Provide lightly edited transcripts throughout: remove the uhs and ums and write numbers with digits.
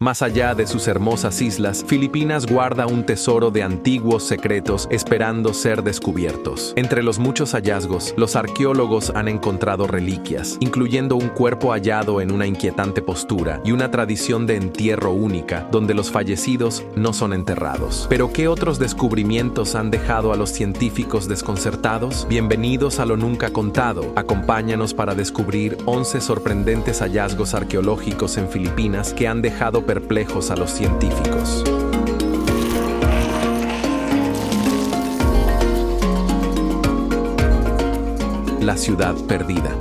Más allá de sus hermosas islas, Filipinas guarda un tesoro de antiguos secretos esperando ser descubiertos. Entre los muchos hallazgos, los arqueólogos han encontrado reliquias, incluyendo un cuerpo hallado en una inquietante postura y una tradición de entierro única, donde los fallecidos no son enterrados. ¿Pero qué otros descubrimientos han dejado a los científicos desconcertados? Bienvenidos a lo nunca contado. Acompáñanos para descubrir 11 sorprendentes hallazgos arqueológicos en Filipinas que han dejado perplejos a los científicos. La ciudad perdida.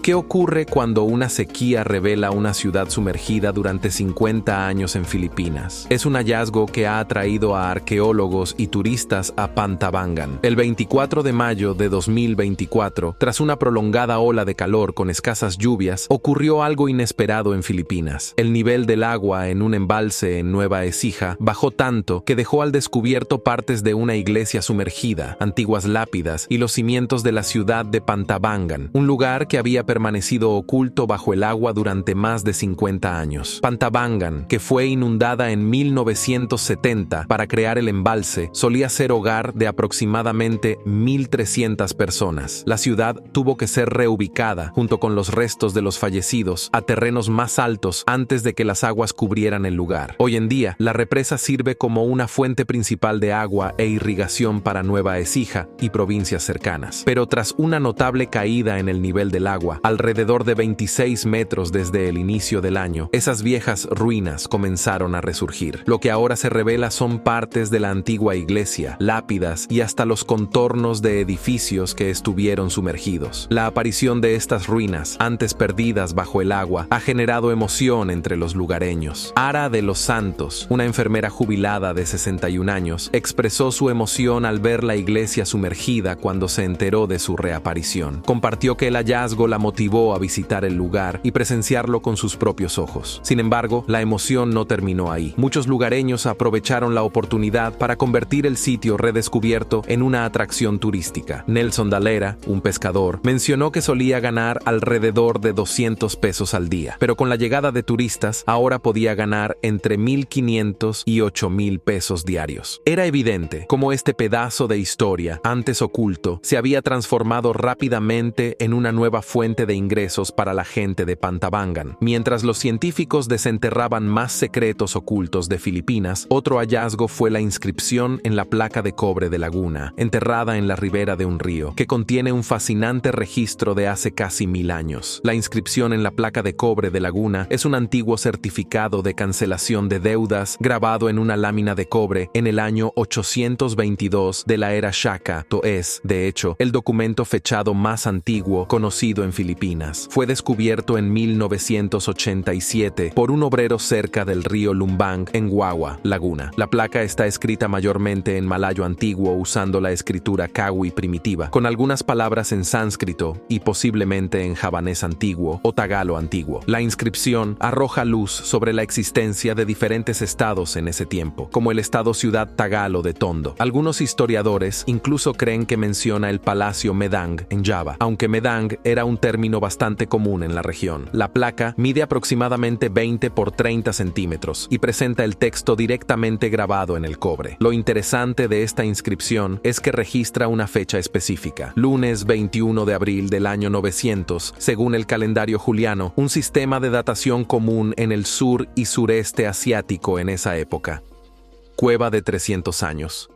¿Qué ocurre cuando una sequía revela una ciudad sumergida durante 50 años en Filipinas? Es un hallazgo que ha atraído a arqueólogos y turistas a Pantabangan. El 24 de mayo de 2024, tras una prolongada ola de calor con escasas lluvias, ocurrió algo inesperado en Filipinas. El nivel del agua en un embalse en Nueva Ecija bajó tanto que dejó al descubierto partes de una iglesia sumergida, antiguas lápidas y los cimientos de la ciudad de Pantabangan, un lugar que había permanecido oculto bajo el agua durante más de 50 años. Pantabangan, que fue inundada en 1970 para crear el embalse, solía ser hogar de aproximadamente 1.300 personas. La ciudad tuvo que ser reubicada, junto con los restos de los fallecidos, a terrenos más altos antes de que las aguas cubrieran el lugar. Hoy en día, la represa sirve como una fuente principal de agua e irrigación para Nueva Ecija y provincias cercanas. Pero tras una notable caída en el nivel del agua, alrededor de 26 metros desde el inicio del año, esas viejas ruinas comenzaron a resurgir. Lo que ahora se revela son partes de la antigua iglesia, lápidas y hasta los contornos de edificios que estuvieron sumergidos. La aparición de estas ruinas, antes perdidas bajo el agua, ha generado emoción entre los lugareños. Ara de los Santos, una enfermera jubilada de 61 años, expresó su emoción al ver la iglesia sumergida cuando se enteró de su reaparición. Compartió que el hallazgo la motivó a visitar el lugar y presenciarlo con sus propios ojos. Sin embargo, la emoción no terminó ahí. Muchos lugareños aprovecharon la oportunidad para convertir el sitio redescubierto en una atracción turística. Nelson Dalera, un pescador, mencionó que solía ganar alrededor de 200 pesos al día, pero con la llegada de turistas, ahora podía ganar entre 1.500 y 8.000 pesos diarios. Era evidente cómo este pedazo de historia, antes oculto, se había transformado rápidamente en una nueva fuente de ingresos para la gente de Pantabangan. Mientras los científicos desenterraban más secretos ocultos de Filipinas, otro hallazgo fue la inscripción en la placa de cobre de Laguna, enterrada en la ribera de un río, que contiene un fascinante registro de hace casi 1000 años. La inscripción en la placa de cobre de Laguna es un antiguo certificado de cancelación de deudas grabado en una lámina de cobre en el año 822 de la era Shaka. Es, de hecho, el documento fechado más antiguo conocido en Filipinas. Fue descubierto en 1987 por un obrero cerca del río Lumbang en Wawa, Laguna. La placa está escrita mayormente en malayo antiguo usando la escritura kawi primitiva, con algunas palabras en sánscrito y posiblemente en javanés antiguo o tagalo antiguo. La inscripción arroja luz sobre la existencia de diferentes estados en ese tiempo, como el estado-ciudad tagalo de Tondo. Algunos historiadores incluso creen que menciona el Palacio Medang en Java, aunque Medang era un término bastante común en la región. La placa mide aproximadamente 20 por 30 centímetros y presenta el texto directamente grabado en el cobre. Lo interesante de esta inscripción es que registra una fecha específica, lunes 21 de abril del año 900, según el calendario juliano, un sistema de datación común en el sur y sureste asiático en esa época. Cueva de 300 años.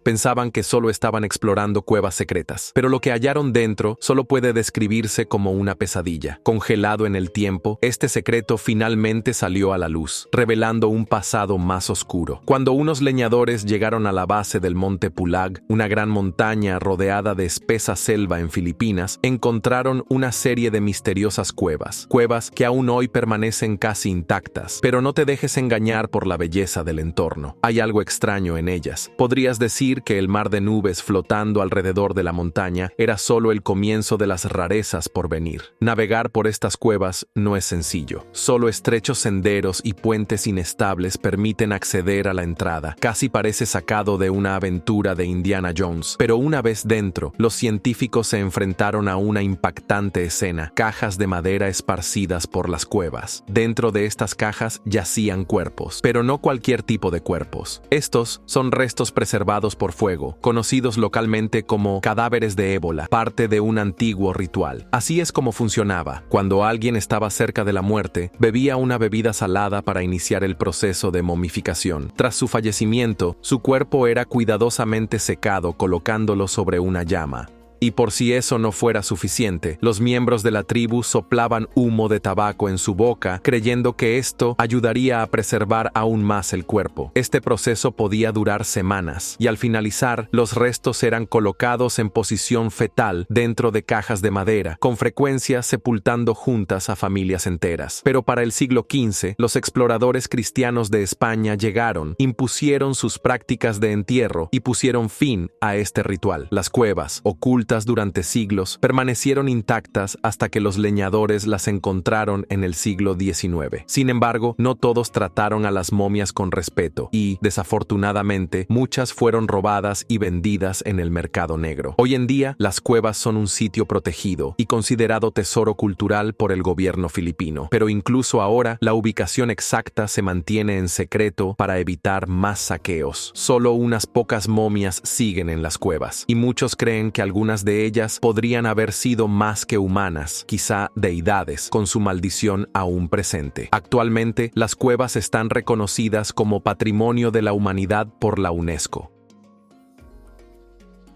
Pensaban que solo estaban explorando cuevas secretas, pero lo que hallaron dentro solo puede describirse como una pesadilla. Congelado en el tiempo, este secreto finalmente salió a la luz, revelando un pasado más oscuro. Cuando unos leñadores llegaron a la base del monte Pulag, una gran montaña rodeada de espesa selva en Filipinas, encontraron una serie de misteriosas cuevas que aún hoy permanecen casi intactas, pero no te dejes engañar por la belleza del entorno. Hay algo extraño en ellas. Podrías decir decir que el mar de nubes flotando alrededor de la montaña era solo el comienzo de las rarezas por venir. Navegar por estas cuevas no es sencillo. Solo estrechos senderos y puentes inestables permiten acceder a la entrada. Casi parece sacado de una aventura de Indiana Jones. Pero una vez dentro, los científicos se enfrentaron a una impactante escena: cajas de madera esparcidas por las cuevas. Dentro de estas cajas yacían cuerpos, pero no cualquier tipo de cuerpos. Estos son restos preservados por fuego, conocidos localmente como cadáveres de ébola, parte de un antiguo ritual. Así es como funcionaba. Cuando alguien estaba cerca de la muerte, bebía una bebida salada para iniciar el proceso de momificación. Tras su fallecimiento, su cuerpo era cuidadosamente secado colocándolo sobre una llama. Y por si eso no fuera suficiente, los miembros de la tribu soplaban humo de tabaco en su boca, creyendo que esto ayudaría a preservar aún más el cuerpo. Este proceso podía durar semanas, y al finalizar, los restos eran colocados en posición fetal dentro de cajas de madera, con frecuencia sepultando juntas a familias enteras. Pero para el siglo XV, los exploradores cristianos de España llegaron, impusieron sus prácticas de entierro y pusieron fin a este ritual. Las cuevas, ocultas durante siglos, permanecieron intactas hasta que los leñadores las encontraron en el siglo XIX. Sin embargo, no todos trataron a las momias con respeto y, desafortunadamente, muchas fueron robadas y vendidas en el mercado negro. Hoy en día, las cuevas son un sitio protegido y considerado tesoro cultural por el gobierno filipino. Pero incluso ahora, la ubicación exacta se mantiene en secreto para evitar más saqueos. Solo unas pocas momias siguen en las cuevas, y muchos creen que algunas de ellas podrían haber sido más que humanas, quizá deidades, con su maldición aún presente. Actualmente, las cuevas están reconocidas como Patrimonio de la Humanidad por la UNESCO.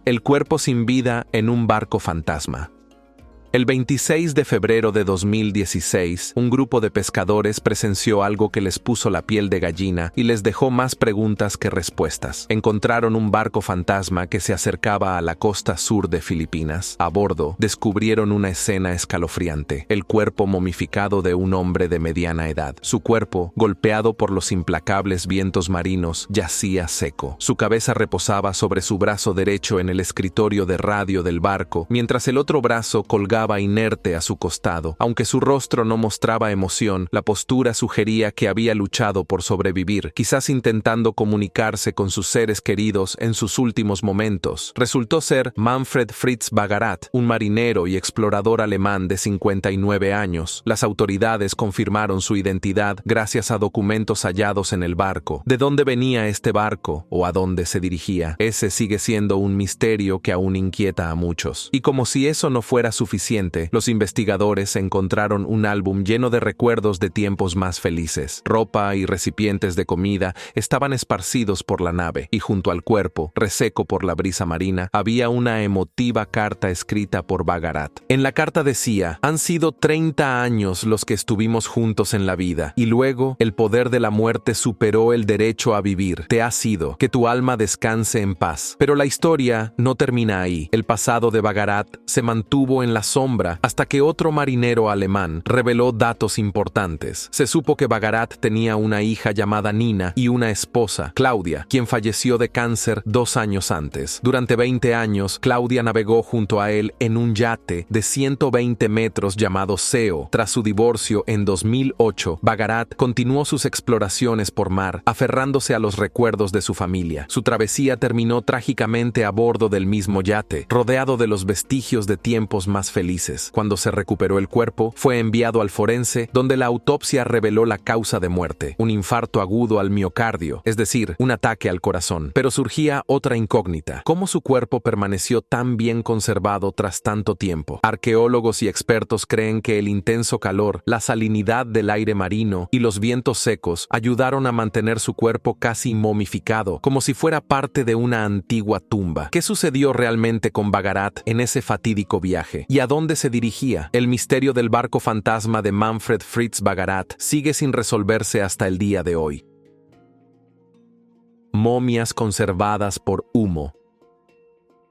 El cuerpo sin vida en un barco fantasma. El 26 de febrero de 2016, un grupo de pescadores presenció algo que les puso la piel de gallina y les dejó más preguntas que respuestas. Encontraron un barco fantasma que se acercaba a la costa sur de Filipinas. A bordo, descubrieron una escena escalofriante: el cuerpo momificado de un hombre de mediana edad. Su cuerpo, golpeado por los implacables vientos marinos, yacía seco. Su cabeza reposaba sobre su brazo derecho en el escritorio de radio del barco, mientras el otro brazo colgaba inerte a su costado. Aunque su rostro no mostraba emoción, la postura sugería que había luchado por sobrevivir, quizás intentando comunicarse con sus seres queridos en sus últimos momentos. Resultó ser Manfred Fritz Bagarat, un marinero y explorador alemán de 59 años. Las autoridades confirmaron su identidad gracias a documentos hallados en el barco. ¿De dónde venía este barco o a dónde se dirigía? Ese sigue siendo un misterio que aún inquieta a muchos. Y como si eso no fuera suficiente, los investigadores encontraron un álbum lleno de recuerdos de tiempos más felices. Ropa y recipientes de comida estaban esparcidos por la nave, y junto al cuerpo, reseco por la brisa marina, había una emotiva carta escrita por Bagarat. En la carta decía: «Han sido 30 años los que estuvimos juntos en la vida, y luego el poder de la muerte superó el derecho a vivir. Te has ido, que tu alma descanse en paz». Pero la historia no termina ahí. El pasado de Bagarat se mantuvo en la sombra hasta que otro marinero alemán reveló datos importantes. Se supo que Bagarat tenía una hija llamada Nina y una esposa, Claudia, quien falleció de cáncer 2 años antes. Durante 20 años, Claudia navegó junto a él en un yate de 120 metros llamado Seo. Tras su divorcio en 2008, Bagarat continuó sus exploraciones por mar, aferrándose a los recuerdos de su familia. Su travesía terminó trágicamente a bordo del mismo yate, rodeado de los vestigios de tiempos más felices. Cuando se recuperó el cuerpo, fue enviado al forense, donde la autopsia reveló la causa de muerte: un infarto agudo al miocardio, es decir, un ataque al corazón. Pero surgía otra incógnita: ¿cómo su cuerpo permaneció tan bien conservado tras tanto tiempo? Arqueólogos y expertos creen que el intenso calor, la salinidad del aire marino y los vientos secos ayudaron a mantener su cuerpo casi momificado, como si fuera parte de una antigua tumba. ¿Qué sucedió realmente con Bagarat en ese fatídico viaje? ¿Y a dónde se dirigía? El misterio del barco fantasma de Manfred Fritz Bagarat sigue sin resolverse hasta el día de hoy. Momias conservadas por humo.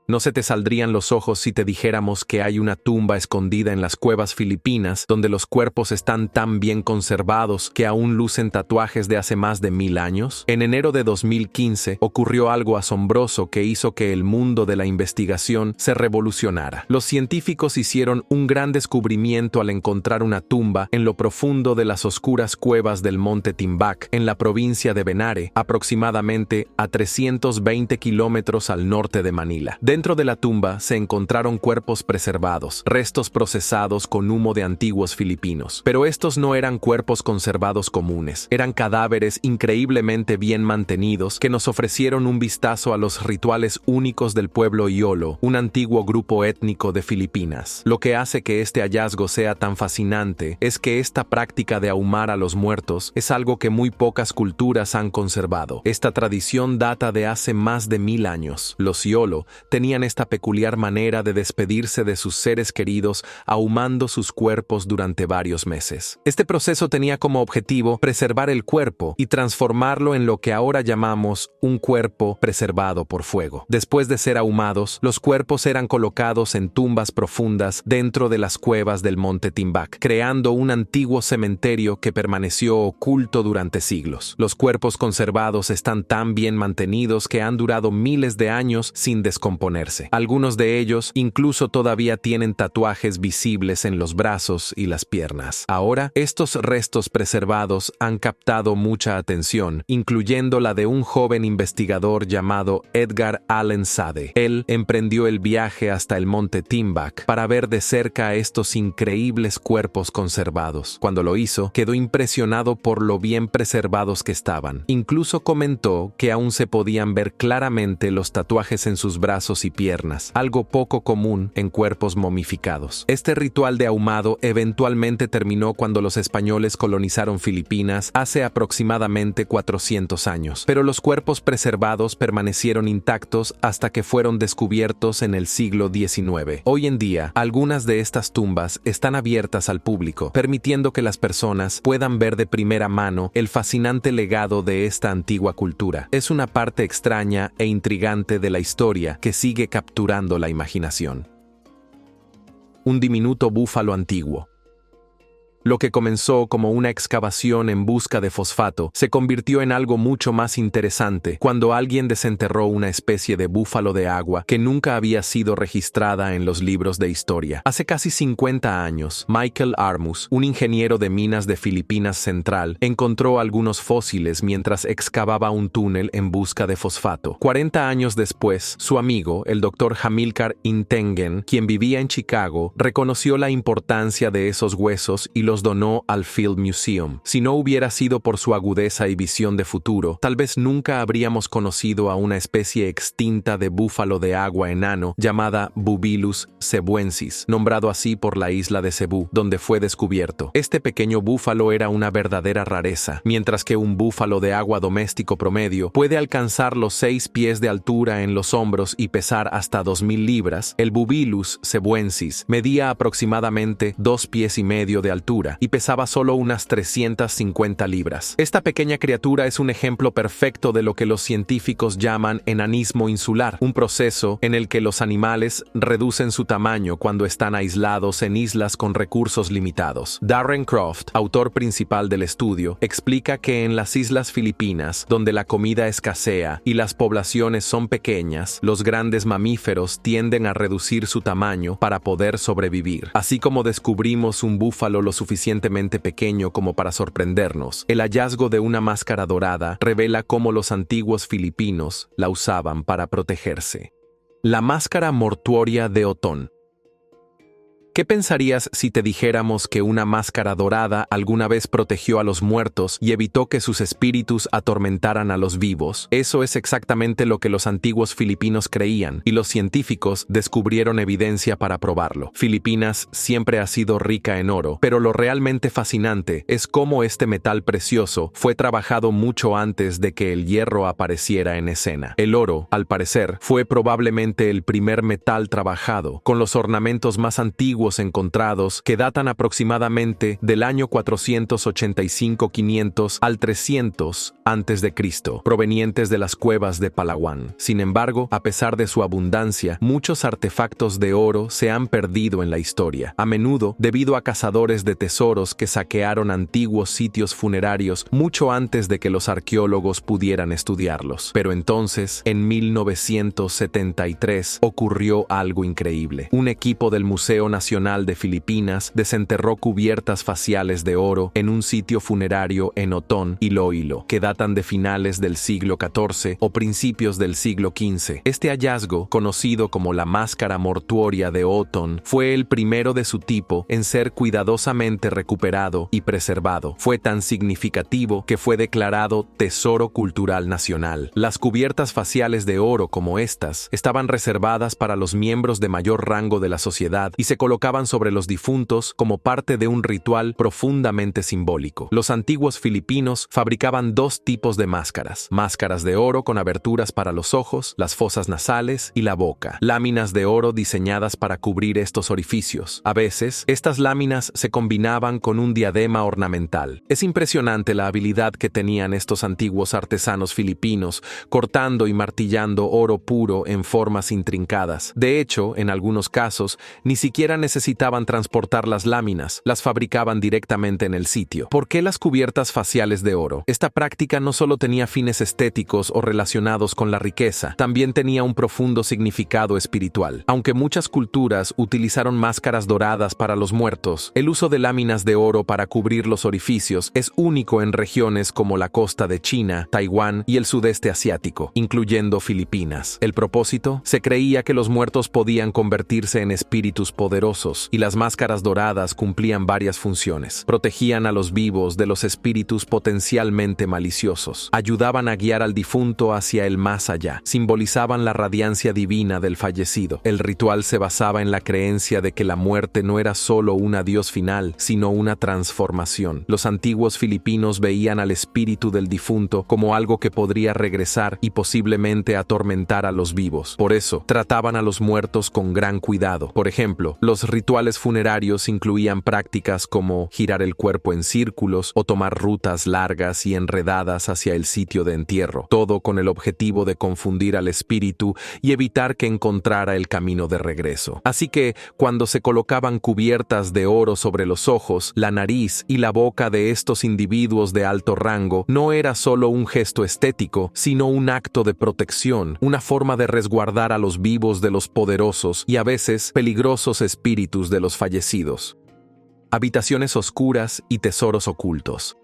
No se te saldrían los ojos si te dijéramos que hay una tumba escondida en las cuevas filipinas donde los cuerpos están tan bien conservados que aún lucen tatuajes de hace más de 1000 años. En enero de 2015 ocurrió algo asombroso que hizo que el mundo de la investigación se revolucionara. Los científicos hicieron un gran descubrimiento al encontrar una tumba en lo profundo de las oscuras cuevas del monte Timbac, en la provincia de Benare, aproximadamente a 320 kilómetros al norte de Manila. Dentro de la tumba se encontraron cuerpos preservados, restos procesados con humo de antiguos filipinos. Pero estos no eran cuerpos conservados comunes, eran cadáveres increíblemente bien mantenidos que nos ofrecieron un vistazo a los rituales únicos del pueblo Iolo, un antiguo grupo étnico de Filipinas. Lo que hace que este hallazgo sea tan fascinante es que esta práctica de ahumar a los muertos es algo que muy pocas culturas han conservado. Esta tradición data de hace más de 1000 años. Los Iolo tenían esta peculiar manera de despedirse de sus seres queridos ahumando sus cuerpos durante varios meses. Este proceso tenía como objetivo preservar el cuerpo y transformarlo en lo que ahora llamamos un cuerpo preservado por fuego. Después de ser ahumados, los cuerpos eran colocados en tumbas profundas dentro de las cuevas del monte Timbac, creando un antiguo cementerio que permaneció oculto durante siglos. Los cuerpos conservados están tan bien mantenidos que han durado miles de años sin descomponerse. Algunos de ellos incluso todavía tienen tatuajes visibles en los brazos y las piernas. Ahora, estos restos preservados han captado mucha atención, incluyendo la de un joven investigador llamado Edgar Allen Sade. Él emprendió el viaje hasta el monte Timbac para ver de cerca estos increíbles cuerpos conservados. Cuando lo hizo, quedó impresionado por lo bien preservados que estaban. Incluso comentó que aún se podían ver claramente los tatuajes en sus brazos y piernas, algo poco común en cuerpos momificados. Este ritual de ahumado eventualmente terminó cuando los españoles colonizaron Filipinas hace aproximadamente 400 años, pero los cuerpos preservados permanecieron intactos hasta que fueron descubiertos en el siglo XIX. Hoy en día, algunas de estas tumbas están abiertas al público, permitiendo que las personas puedan ver de primera mano el fascinante legado de esta antigua cultura. Es una parte extraña e intrigante de la historia que sigue capturando la imaginación. Un diminuto búfalo antiguo. Lo que comenzó como una excavación en busca de fosfato se convirtió en algo mucho más interesante cuando alguien desenterró una especie de búfalo de agua que nunca había sido registrada en los libros de historia. Hace casi 50 años, Michael Armus, un ingeniero de minas de Filipinas Central, encontró algunos fósiles mientras excavaba un túnel en busca de fosfato. 40 años después, su amigo, el Dr. Hamilcar Intengen, quien vivía en Chicago, reconoció la importancia de esos huesos y los donó al Field Museum. Si no hubiera sido por su agudeza y visión de futuro, tal vez nunca habríamos conocido a una especie extinta de búfalo de agua enano llamada Bubilus cebuensis, nombrado así por la isla de Cebú, donde fue descubierto. Este pequeño búfalo era una verdadera rareza, mientras que un búfalo de agua doméstico promedio puede alcanzar los 6 pies de altura en los hombros y pesar hasta 2000 libras. El Bubilus cebuensis medía aproximadamente 2 pies y medio de altura y pesaba solo unas 350 libras. Esta pequeña criatura es un ejemplo perfecto de lo que los científicos llaman enanismo insular, un proceso en el que los animales reducen su tamaño cuando están aislados en islas con recursos limitados. Darren Croft, autor principal del estudio, explica que en las islas filipinas, donde la comida escasea y las poblaciones son pequeñas, los grandes mamíferos tienden a reducir su tamaño para poder sobrevivir. Así como descubrimos un búfalo lo suficientemente pequeño como para sorprendernos, el hallazgo de una máscara dorada revela cómo los antiguos filipinos la usaban para protegerse. La máscara mortuoria de Otón. ¿Qué pensarías si te dijéramos que una máscara dorada alguna vez protegió a los muertos y evitó que sus espíritus atormentaran a los vivos? Eso es exactamente lo que los antiguos filipinos creían, y los científicos descubrieron evidencia para probarlo. Filipinas siempre ha sido rica en oro, pero lo realmente fascinante es cómo este metal precioso fue trabajado mucho antes de que el hierro apareciera en escena. El oro, al parecer, fue probablemente el primer metal trabajado, con los ornamentos más antiguos antiguos encontrados que datan aproximadamente del año 485-500 al 300 a.C., provenientes de las cuevas de Palawan. Sin embargo, a pesar de su abundancia, muchos artefactos de oro se han perdido en la historia, a menudo debido a cazadores de tesoros que saquearon antiguos sitios funerarios mucho antes de que los arqueólogos pudieran estudiarlos. Pero entonces, en 1973, ocurrió algo increíble. Un equipo del Museo Nacional de Filipinas desenterró cubiertas faciales de oro en un sitio funerario en Oton, Iloilo, que datan de finales del siglo XIV o principios del siglo XV. Este hallazgo, conocido como la máscara mortuoria de Oton, fue el primero de su tipo en ser cuidadosamente recuperado y preservado. Fue tan significativo que fue declarado Tesoro Cultural Nacional. Las cubiertas faciales de oro como estas estaban reservadas para los miembros de mayor rango de la sociedad y se colocaban sobre los difuntos como parte de un ritual profundamente simbólico. Los antiguos filipinos fabricaban dos tipos de máscaras: máscaras de oro con aberturas para los ojos, las fosas nasales y la boca, láminas de oro diseñadas para cubrir estos orificios. A veces, estas láminas se combinaban con un diadema ornamental. Es impresionante la habilidad que tenían estos antiguos artesanos filipinos, cortando y martillando oro puro en formas intrincadas. De hecho, en algunos casos, ni siquiera necesitaban transportar las láminas, las fabricaban directamente en el sitio. ¿Por qué las cubiertas faciales de oro? Esta práctica no solo tenía fines estéticos o relacionados con la riqueza, también tenía un profundo significado espiritual. Aunque muchas culturas utilizaron máscaras doradas para los muertos, el uso de láminas de oro para cubrir los orificios es único en regiones como la costa de China, Taiwán y el sudeste asiático, incluyendo Filipinas. El propósito: se creía que los muertos podían convertirse en espíritus poderosos, y las máscaras doradas cumplían varias funciones. Protegían a los vivos de los espíritus potencialmente maliciosos, ayudaban a guiar al difunto hacia el más allá, simbolizaban la radiancia divina del fallecido. El ritual se basaba en la creencia de que la muerte no era solo un adiós final, sino una transformación. Los antiguos filipinos veían al espíritu del difunto como algo que podría regresar y posiblemente atormentar a los vivos. Por eso, trataban a los muertos con gran cuidado. Por ejemplo, los rituales funerarios incluían prácticas como girar el cuerpo en círculos o tomar rutas largas y enredadas hacia el sitio de entierro, todo con el objetivo de confundir al espíritu y evitar que encontrara el camino de regreso. Así que, cuando se colocaban cubiertas de oro sobre los ojos, la nariz y la boca de estos individuos de alto rango, no era solo un gesto estético, sino un acto de protección, una forma de resguardar a los vivos de los poderosos y a veces peligrosos espíritus de los fallecidos. Habitaciones oscuras y tesoros ocultos.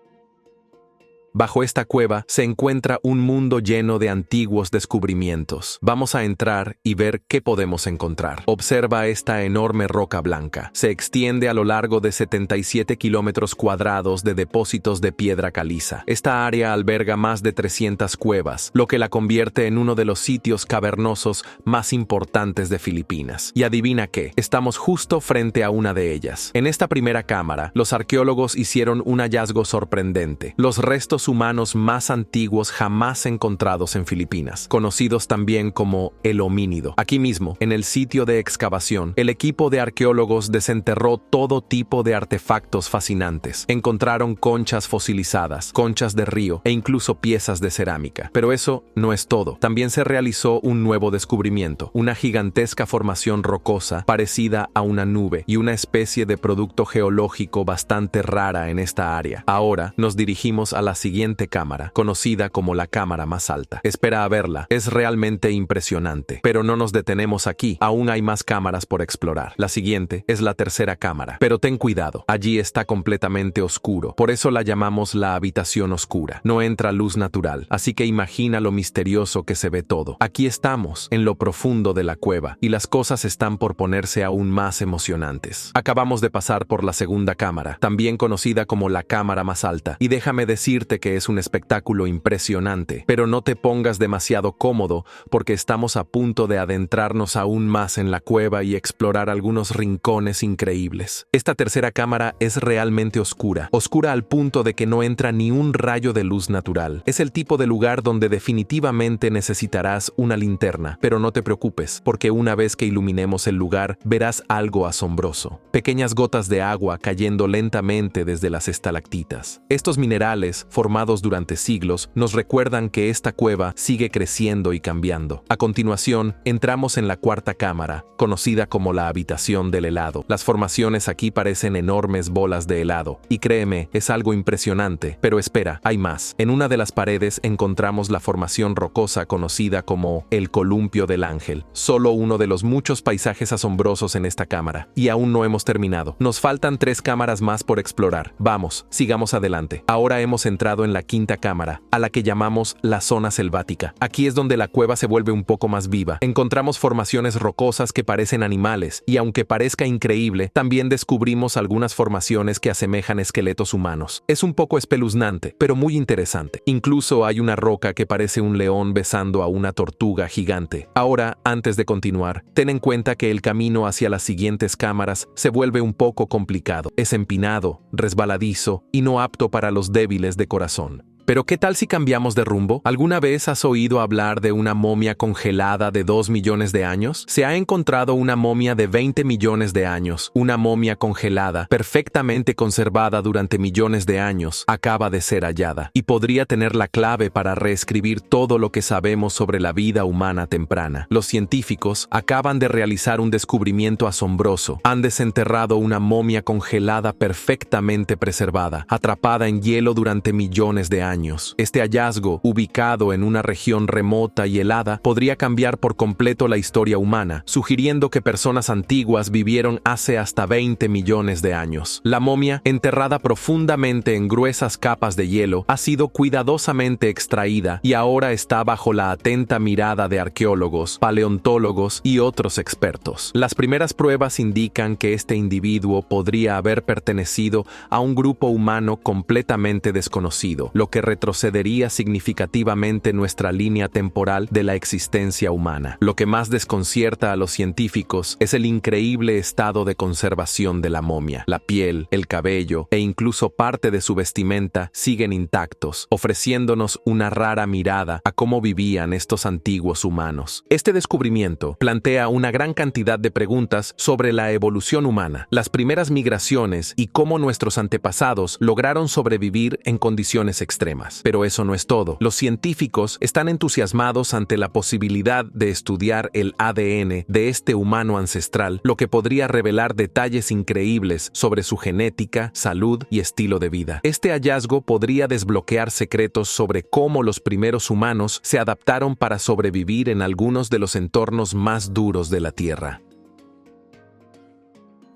Bajo esta cueva se encuentra un mundo lleno de antiguos descubrimientos. Vamos a entrar y ver qué podemos encontrar. Observa esta enorme roca blanca. Se extiende a lo largo de 77 kilómetros cuadrados de depósitos de piedra caliza. Esta área alberga más de 300 cuevas, lo que la convierte en uno de los sitios cavernosos más importantes de Filipinas. Y adivina qué, estamos justo frente a una de ellas. En esta primera cámara, los arqueólogos hicieron un hallazgo sorprendente: los restos humanos más antiguos jamás encontrados en Filipinas, conocidos también como el homínido. Aquí mismo, en el sitio de excavación, el equipo de arqueólogos desenterró todo tipo de artefactos fascinantes. Encontraron conchas fosilizadas, conchas de río e incluso piezas de cerámica. Pero eso no es todo. También se realizó un nuevo descubrimiento: una gigantesca formación rocosa parecida a una nube y una especie de producto geológico bastante rara en esta área. Ahora nos dirigimos a la siguiente cámara, conocida como la cámara más alta. Espera a verla, es realmente impresionante. Pero no nos detenemos aquí, aún hay más cámaras por explorar. La siguiente es la tercera cámara, pero ten cuidado, allí está completamente oscuro, por eso la llamamos la habitación oscura. No entra luz natural, así que imagina lo misterioso que se ve todo. Aquí estamos, en lo profundo de la cueva, y las cosas están por ponerse aún más emocionantes. Acabamos de pasar por la segunda cámara, también conocida como la cámara más alta, y déjame decirte que es un espectáculo impresionante, pero no te pongas demasiado cómodo porque estamos a punto de adentrarnos aún más en la cueva y explorar algunos rincones increíbles. Esta tercera cámara es realmente oscura, oscura al punto de que no entra ni un rayo de luz natural. Es el tipo de lugar donde definitivamente necesitarás una linterna, pero no te preocupes, porque una vez que iluminemos el lugar, verás algo asombroso. Pequeñas gotas de agua cayendo lentamente desde las estalactitas. Estos minerales, formados durante siglos, nos recuerdan que esta cueva sigue creciendo y cambiando. A continuación, entramos en la cuarta cámara, conocida como la habitación del helado. Las formaciones aquí parecen enormes bolas de helado, y créeme, es algo impresionante. Pero espera, hay más. En una de las paredes encontramos la formación rocosa conocida como el Columpio del Ángel, solo uno de los muchos paisajes asombrosos en esta cámara. Y aún no hemos terminado. Nos faltan 3 cámaras más por explorar. Vamos, sigamos adelante. Ahora hemos entrado en la quinta cámara, a la que llamamos la zona selvática. Aquí es donde la cueva se vuelve un poco más viva. Encontramos formaciones rocosas que parecen animales, y aunque parezca increíble, también descubrimos algunas formaciones que asemejan esqueletos humanos. Es un poco espeluznante, pero muy interesante. Incluso hay una roca que parece un león besando a una tortuga gigante. Ahora, antes de continuar, ten en cuenta que el camino hacia las siguientes cámaras se vuelve un poco complicado. Es empinado, resbaladizo y no apto para los débiles de corazón. Pero ¿qué tal si cambiamos de rumbo? ¿Alguna vez has oído hablar de una momia congelada de 2 millones de años? Se ha encontrado una momia de 20 millones de años. Una momia congelada, perfectamente conservada durante millones de años, acaba de ser hallada y podría tener la clave para reescribir todo lo que sabemos sobre la vida humana temprana. Los científicos acaban de realizar un descubrimiento asombroso. Han desenterrado una momia congelada perfectamente preservada, atrapada en hielo durante millones de años. Este hallazgo, ubicado en una región remota y helada, podría cambiar por completo la historia humana, sugiriendo que personas antiguas vivieron hace hasta 20 millones de años. La momia, enterrada profundamente en gruesas capas de hielo, ha sido cuidadosamente extraída y ahora está bajo la atenta mirada de arqueólogos, paleontólogos y otros expertos. Las primeras pruebas indican que este individuo podría haber pertenecido a un grupo humano completamente desconocido, lo que retrocedería significativamente nuestra línea temporal de la existencia humana. Lo que más desconcierta a los científicos es el increíble estado de conservación de la momia. La piel, el cabello e incluso parte de su vestimenta siguen intactos, ofreciéndonos una rara mirada a cómo vivían estos antiguos humanos. Este descubrimiento plantea una gran cantidad de preguntas sobre la evolución humana, las primeras migraciones y cómo nuestros antepasados lograron sobrevivir en condiciones extremas. Pero eso no es todo. Los científicos están entusiasmados ante la posibilidad de estudiar el ADN de este humano ancestral, lo que podría revelar detalles increíbles sobre su genética, salud y estilo de vida. Este hallazgo podría desbloquear secretos sobre cómo los primeros humanos se adaptaron para sobrevivir en algunos de los entornos más duros de la Tierra.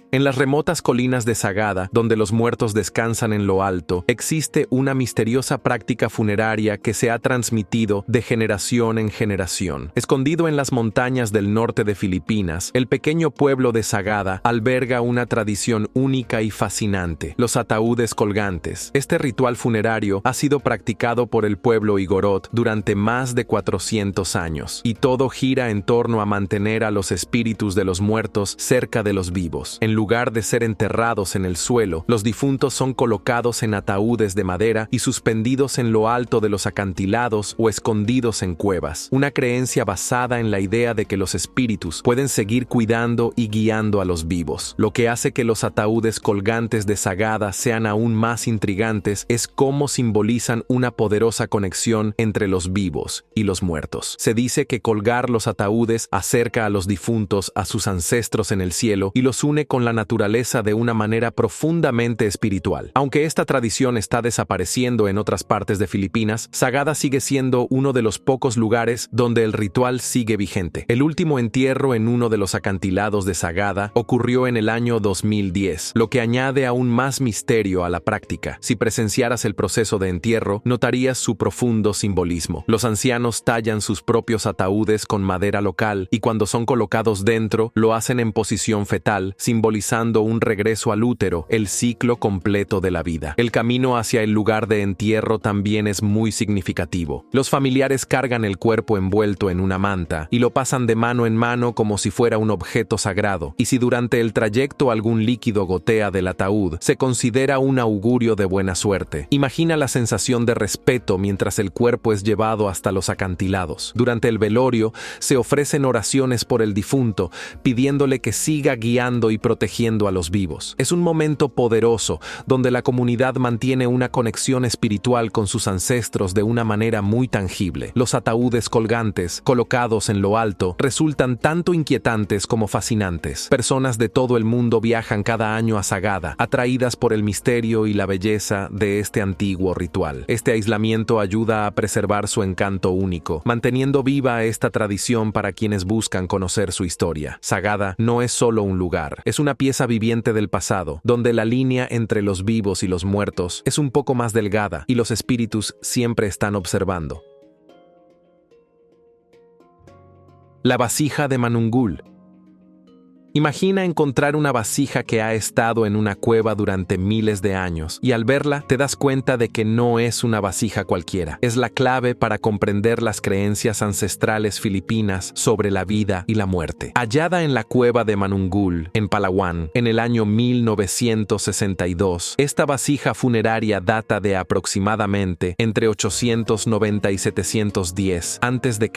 En las remotas colinas de Sagada, donde los muertos descansan en lo alto, existe una misteriosa práctica funeraria que se ha transmitido de generación en generación. Escondido en las montañas del norte de Filipinas, el pequeño pueblo de Sagada alberga una tradición única y fascinante: los ataúdes colgantes. Este ritual funerario ha sido practicado por el pueblo Igorot durante más de 400 años, y todo gira en torno a mantener a los espíritus de los muertos cerca de los vivos. En lugar de ser enterrados en el suelo, los difuntos son colocados en ataúdes de madera y suspendidos en lo alto de los acantilados o escondidos en cuevas. Una creencia basada en la idea de que los espíritus pueden seguir cuidando y guiando a los vivos. Lo que hace que los ataúdes colgantes de Sagada sean aún más intrigantes es cómo simbolizan una poderosa conexión entre los vivos y los muertos. Se dice que colgar los ataúdes acerca a los difuntos a sus ancestros en el cielo y los une con la naturaleza de una manera profundamente espiritual. Aunque esta tradición está desapareciendo en otras partes de Filipinas, Sagada sigue siendo uno de los pocos lugares donde el ritual sigue vigente. El último entierro en uno de los acantilados de Sagada ocurrió en el año 2010, lo que añade aún más misterio a la práctica. Si presenciaras el proceso de entierro, notarías su profundo simbolismo. Los ancianos tallan sus propios ataúdes con madera local y cuando son colocados dentro, lo hacen en posición fetal, simbolizando simbolizando un regreso al útero, el ciclo completo de la vida. El camino hacia el lugar de entierro también es muy significativo. Los familiares cargan el cuerpo envuelto en una manta y lo pasan de mano en mano como si fuera un objeto sagrado, y si durante el trayecto algún líquido gotea del ataúd, se considera un augurio de buena suerte. Imagina la sensación de respeto mientras el cuerpo es llevado hasta los acantilados. Durante el velorio, se ofrecen oraciones por el difunto, pidiéndole que siga guiando y protegiendo a los vivos. Es un momento poderoso, donde la comunidad mantiene una conexión espiritual con sus ancestros de una manera muy tangible. Los ataúdes colgantes, colocados en lo alto, resultan tanto inquietantes como fascinantes. Personas de todo el mundo viajan cada año a Sagada, atraídas por el misterio y la belleza de este antiguo ritual. Este aislamiento ayuda a preservar su encanto único, manteniendo viva esta tradición para quienes buscan conocer su historia. Sagada no es solo un lugar, es una pieza viviente del pasado, donde la línea entre los vivos y los muertos es un poco más delgada y los espíritus siempre están observando. La vasija de Manungul. Imagina encontrar una vasija que ha estado en una cueva durante miles de años, y al verla te das cuenta de que no es una vasija cualquiera. Es la clave para comprender las creencias ancestrales filipinas sobre la vida y la muerte. Hallada en la cueva de Manungul, en Palawan, en el año 1962, esta vasija funeraria data de aproximadamente entre 890 y 710 a.C.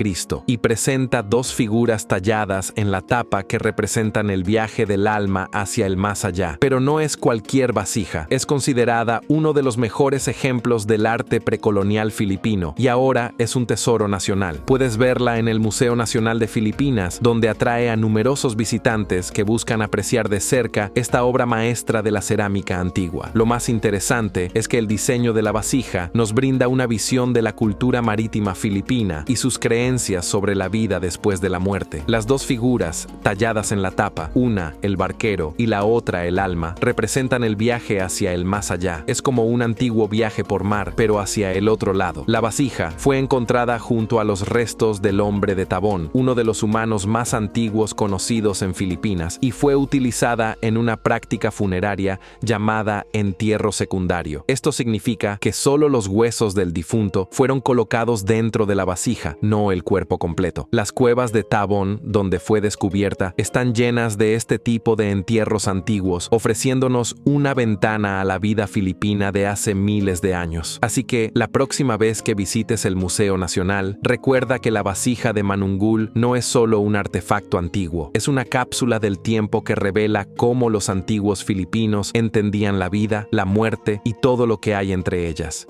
y presenta dos figuras talladas en la tapa que representan el viaje del alma hacia el más allá. Pero no es cualquier vasija, es considerada uno de los mejores ejemplos del arte precolonial filipino y ahora es un tesoro nacional. Puedes verla en el Museo Nacional de Filipinas, donde atrae a numerosos visitantes que buscan apreciar de cerca esta obra maestra de la cerámica antigua. Lo más interesante es que el diseño de la vasija nos brinda una visión de la cultura marítima filipina y sus creencias sobre la vida después de la muerte. Las dos figuras, talladas en la tapa, una, el barquero, y la otra, el alma, representan el viaje hacia el más allá. Es como un antiguo viaje por mar, pero hacia el otro lado. La vasija fue encontrada junto a los restos del hombre de Tabón, uno de los humanos más antiguos conocidos en Filipinas, y fue utilizada en una práctica funeraria llamada entierro secundario. Esto significa que solo los huesos del difunto fueron colocados dentro de la vasija, no el cuerpo completo. Las cuevas de Tabón, donde fue descubierta, están llenas de este tipo de entierros antiguos, ofreciéndonos una ventana a la vida filipina de hace miles de años. Así que, la próxima vez que visites el Museo Nacional, recuerda que la vasija de Manungul no es solo un artefacto antiguo, es una cápsula del tiempo que revela cómo los antiguos filipinos entendían la vida, la muerte y todo lo que hay entre ellas.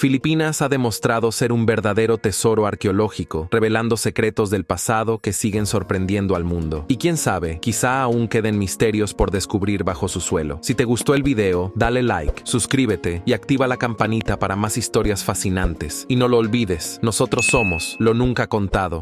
Filipinas ha demostrado ser un verdadero tesoro arqueológico, revelando secretos del pasado que siguen sorprendiendo al mundo. Y quién sabe, quizá aún queden misterios por descubrir bajo su suelo. Si te gustó el video, dale like, suscríbete y activa la campanita para más historias fascinantes. Y no lo olvides, nosotros somos lo nunca contado.